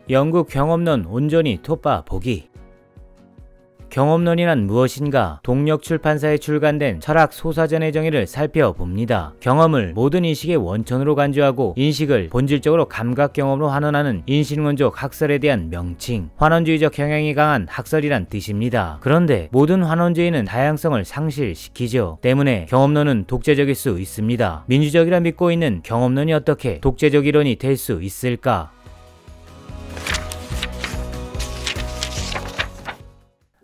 영국 경험론 온전히 톱바 보기. 경험론이란 무엇인가? 동력 출판사에 출간된 철학 소사전의 정의를 살펴봅니다. 경험을 모든 인식의 원천으로 간주하고 인식을 본질적으로 감각 경험으로 환원하는 인식론적 학설에 대한 명칭, 환원주의적 경향이 강한 학설이란 뜻입니다. 그런데 모든 환원주의는 다양성을 상실시키죠. 때문에 경험론은 독재적일 수 있습니다. 민주적이라 믿고 있는 경험론이 어떻게 독재적 이론이 될 수 있을까?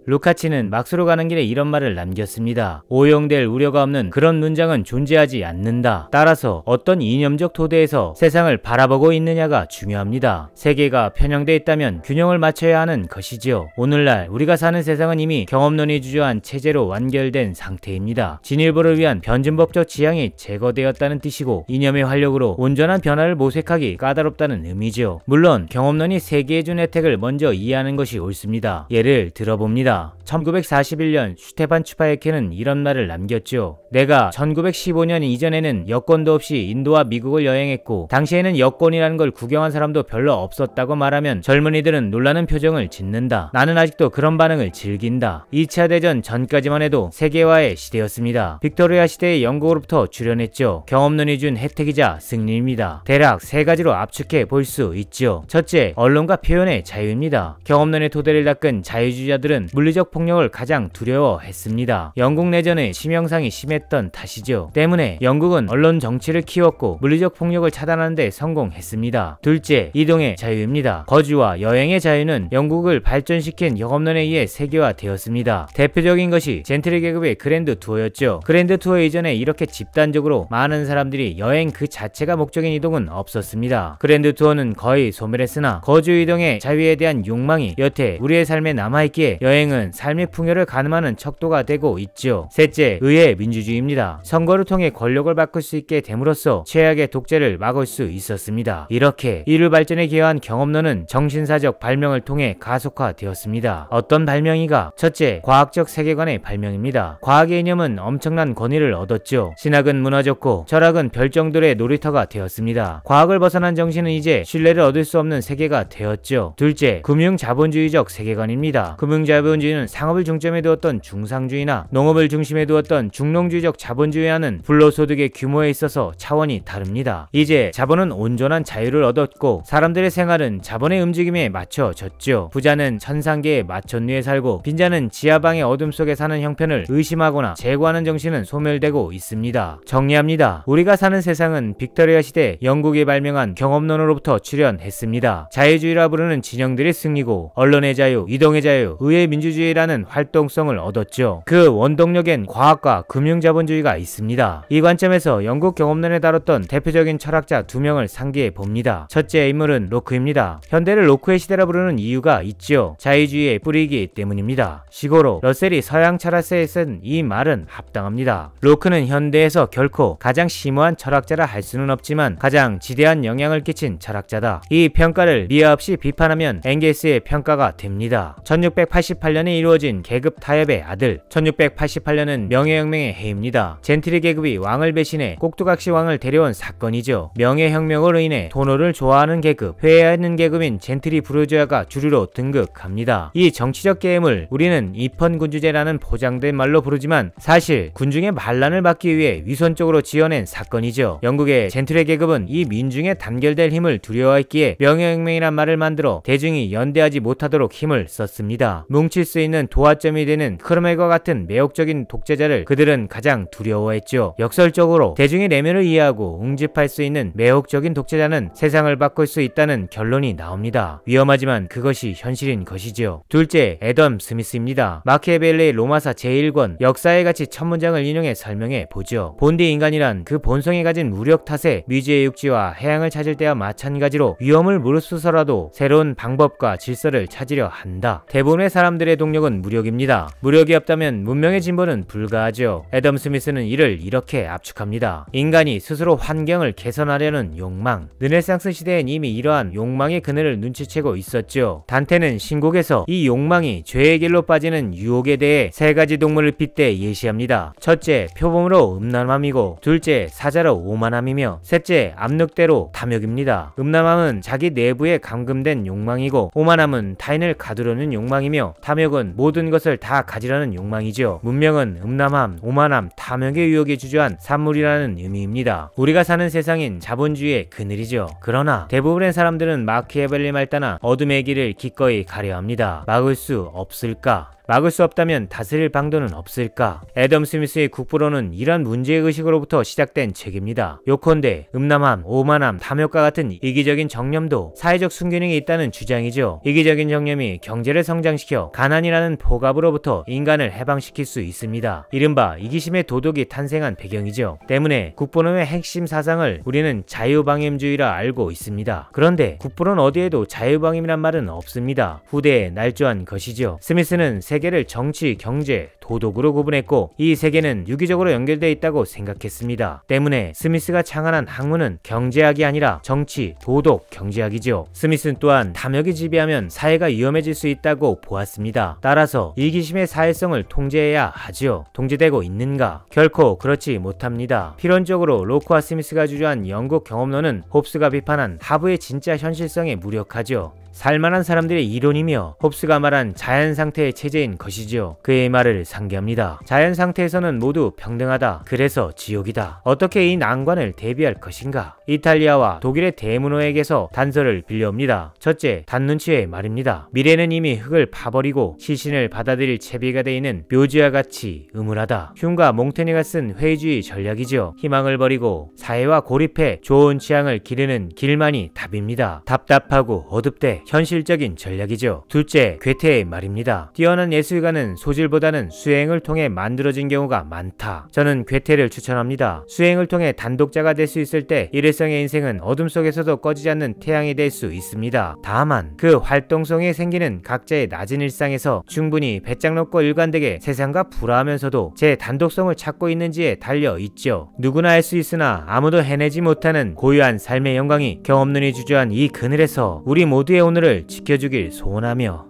루카치는 막스로 가는 길에 이런 말을 남겼습니다. 오용될 우려가 없는 그런 문장은 존재하지 않는다. 따라서 어떤 이념적 토대에서 세상을 바라보고 있느냐가 중요합니다. 세계가 편향돼 있다면 균형을 맞춰야 하는 것이지요. 오늘날 우리가 사는 세상은 이미 경험론이 주저한 체제로 완결된 상태입니다. 진일보를 위한 변증법적 지향이 제거되었다는 뜻이고 이념의 활력으로 온전한 변화를 모색하기 까다롭다는 의미죠. 물론 경험론이 세계에 준 혜택을 먼저 이해하는 것이 옳습니다. 예를 들어봅니다. 1941년 슈테판 추파에케는 이런 말을 남겼죠. 내가 1915년 이전에는 여권도 없이 인도와 미국을 여행했고 당시에는 여권이라는 걸 구경한 사람도 별로 없었다고 말하면 젊은이들은 놀라는 표정을 짓는다. 나는 아직도 그런 반응을 즐긴다. 2차 대전 전까지만 해도 세계화의 시대였습니다. 빅토리아 시대의 영국으로부터 출현했죠. 경험론이 준 혜택이자 승리입니다. 대략 세 가지로 압축해 볼 수 있죠. 첫째, 언론과 표현의 자유입니다. 경험론의 토대를 닦은 자유주의자들은 물리적 폭력을 가장 두려워했습니다. 영국 내전의 치명상이 심했던 탓이죠. 때문에 영국은 언론 정치를 키웠고 물리적 폭력을 차단하는 데 성공했습니다. 둘째, 이동의 자유입니다. 거주와 여행의 자유는 영국을 발전시킨 경험론에 의해 세계화되었습니다. 대표적인 것이 젠트리 계급의 그랜드 투어였죠. 그랜드 투어 이전에 이렇게 집단적으로 많은 사람들이 여행 그 자체가 목적인 이동은 없었습니다. 그랜드 투어는 거의 소멸했으나 거주 이동의 자유에 대한 욕망이 여태 우리의 삶에 남아있기에 여행은 삶의 풍요를 가늠하는 척도가 되고 있죠. 셋째, 의회 민주주의입니다. 선거를 통해 권력을 바꿀 수 있게 됨으로써 최악의 독재를 막을 수 있었습니다. 이렇게 인류 발전에 기여한 경험론은 정신사적 발명을 통해 가속화되었습니다. 어떤 발명이가? 첫째, 과학적 세계관의 발명입니다. 과학의 이념은 엄청난 권위를 얻었죠. 신학은 무너졌고 철학은 별정들의 놀이터가 되었습니다. 과학을 벗어난 정신은 이제 신뢰를 얻을 수 없는 세계가 되었죠. 둘째, 금융자본주의적 세계관입니다. 금융자본주의는 상업을 중점에 두었던 중상주의나 농업을 중심에 두었던 중농주의적 자본주의와는 불로소득의 규모에 있어서 차원이 다릅니다. 이제 자본은 온전한 자유를 얻었고 사람들의 생활은 자본의 움직임에 맞춰졌죠. 부자는 천상계의 마천 위에 살고 빈자는 지하방의 어둠 속에 사는 형편을 의심하거나 제고하는 정신은 소멸되고 있습니다. 정리합니다. 우리가 사는 세상은 빅토리아 시대 영국이 발명한 경험론으로부터 출현했습니다. 자유주의라 부르는 진영들의 승리고 언론의 자유, 이동의 자유, 의회 민주주의라는 활동성을 얻었죠. 그 원동력엔 과학과 금융자본주의가 있습니다. 이 관점에서 영국 경험론에 다뤘던 대표적인 철학자 두 명을 상기해 봅니다. 첫째 인물은 로크입니다. 현대를 로크의 시대라 부르는 이유가 있죠. 자유주의의 뿌리이기 때문입니다. 시고로 러셀이 서양 철학사에 쓴 이 말은 합당합니다. 로크는 현대에서 결코 가장 심오한 철학자라 할 수는 없지만 가장 지대한 영향을 끼친 철학자다. 이 평가를 미화 없이 비판하면 엥겔스의 평가가 됩니다. 1688년에 이루어진 계급 타협의 아들. 1688년은 명예혁명의 해입니다. 젠트리 계급이 왕을 배신해 꼭두각시 왕을 데려온 사건이죠. 명예혁명으로 인해 돈을 좋아하는 계급, 회해하는 계급인 젠트리 부르주아가 주류로 등극합니다. 이 정치적 게임을 우리는 입헌군주제라는 포장된 말로 부르지만 사실 군중의 반란을 막기 위해 위선적으로 지어낸 사건이죠. 영국의 젠트리 계급은 이 민중의 단결될 힘을 두려워했기에 명예혁명이란 말을 만들어 대중이 연대하지 못하도록 힘을 썼습니다. 뭉칠 수 있는 도화점이 되는 크로멜과 같은 매혹적인 독재자를 그들은 가장 두려워했죠. 역설적으로 대중의 내면을 이해하고 응집할 수 있는 매혹적인 독재자는 세상을 바꿀 수 있다는 결론이 나옵니다. 위험하지만 그것이 현실인 것이죠. 둘째, 애덤 스미스입니다. 마키아벨리의 로마사 제1권 역사의 가치 첫 문장을 인용해 설명해 보죠. 본디 인간이란 그 본성이 가진 무력 탓에 미지의 육지와 해양을 찾을 때와 마찬가지로 위험을 무릅쓰서라도 새로운 방법과 질서를 찾으려 한다. 대부분의 사람들의 동력은 능력은 무력입니다. 무력이 없다면 문명의 진보는 불가하죠. 애덤 스미스는 이를 이렇게 압축합니다. 인간이 스스로 환경을 개선하려는 욕망. 르네상스 시대엔 이미 이러한 욕망의 그늘을 눈치채고 있었죠. 단테는 신곡에서 이 욕망이 죄의 길로 빠지는 유혹에 대해 세 가지 동물을 빗대 예시합니다. 첫째, 표범으로 음란함이고, 둘째, 사자로 오만함이며, 셋째, 압력대로 탐욕입니다. 음란함은 자기 내부에 감금된 욕망이고, 오만함은 타인을 가두려는 욕망이며, 탐욕은 모든 것을 다 가지려는 욕망이죠. 문명은 음란함, 오만함, 탐욕의 유혹에 주저한 산물이라는 의미입니다. 우리가 사는 세상인 자본주의의 그늘이죠. 그러나 대부분의 사람들은 마키아벨리 말 따나 어둠의 길을 기꺼이 가려 합니다. 막을 수 없을까? 막을 수 없다면 다스릴 방도는 없을까? 애덤 스미스의 국부론은 이런 문제의식으로부터 시작된 책입니다. 요컨대 음란함, 오만함, 탐욕과 같은 이기적인 정념도 사회적 순기능이 있다는 주장이죠. 이기적인 정념이 경제를 성장시켜 가난이라는 포갑으로부터 인간을 해방시킬 수 있습니다. 이른바 이기심의 도덕이 탄생한 배경이죠. 때문에 국부론의 핵심 사상을 우리는 자유방임주의라 알고 있습니다. 그런데 국부론 어디에도 자유방임이란 말은 없습니다. 후대에 날조한 것이죠. 스미스는 세계를 정치, 경제, 도덕으로 구분했고 이 세계는 유기적으로 연결되어 있다고 생각했습니다. 때문에 스미스가 창안한 학문은 경제학이 아니라 정치, 도덕, 경제학이죠. 스미스는 또한 탐욕이 지배하면 사회가 위험해질 수 있다고 보았습니다. 따라서 이기심의 사회성을 통제해야 하지요. 통제되고 있는가? 결코 그렇지 못합니다. 필연적으로 로크와 스미스가 주장한 영국 경험론은 홉스가 비판한 하부의 진짜 현실성에 무력하죠. 살만한 사람들의 이론이며 홉스가 말한 자연상태의 체제인 것이죠. 그의 말을 상기합니다. 자연상태에서는 모두 평등하다. 그래서 지옥이다. 어떻게 이 난관을 대비할 것인가? 이탈리아와 독일의 대문호에게서 단서를 빌려옵니다. 첫째, 단눈치의 말입니다. 미래는 이미 흙을 파버리고 시신을 받아들일 채비가 되어 있는 묘지와 같이 음울하다. 흉과 몽테니가 쓴 회의주의 전략이죠. 희망을 버리고 사회와 고립해 좋은 취향을 기르는 길만이 답입니다. 답답하고 어둡대. 현실적인 전략이죠. 둘째, 괴테의 말입니다. 뛰어난 예술가는 소질보다는 수행을 통해 만들어진 경우가 많다. 저는 괴테를 추천합니다. 수행을 통해 단독자가 될 수 있을 때 일회성의 인생은 어둠 속에서도 꺼지지 않는 태양이 될 수 있습니다. 다만 그 활동성에 생기는 각자의 낮은 일상에서 충분히 배짱 높고 일관되게 세상과 불화하면서도 제 단독성을 찾고 있는지에 달려 있죠. 누구나 할 수 있으나 아무도 해내지 못하는 고유한 삶의 영광이 경험론이 주저한 이 그늘에서 우리 모두의 오늘을 지켜주길 소원하며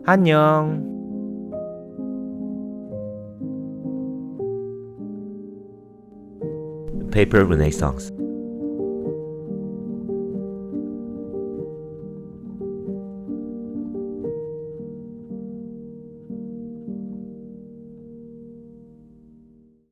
안녕. Paper Renaissance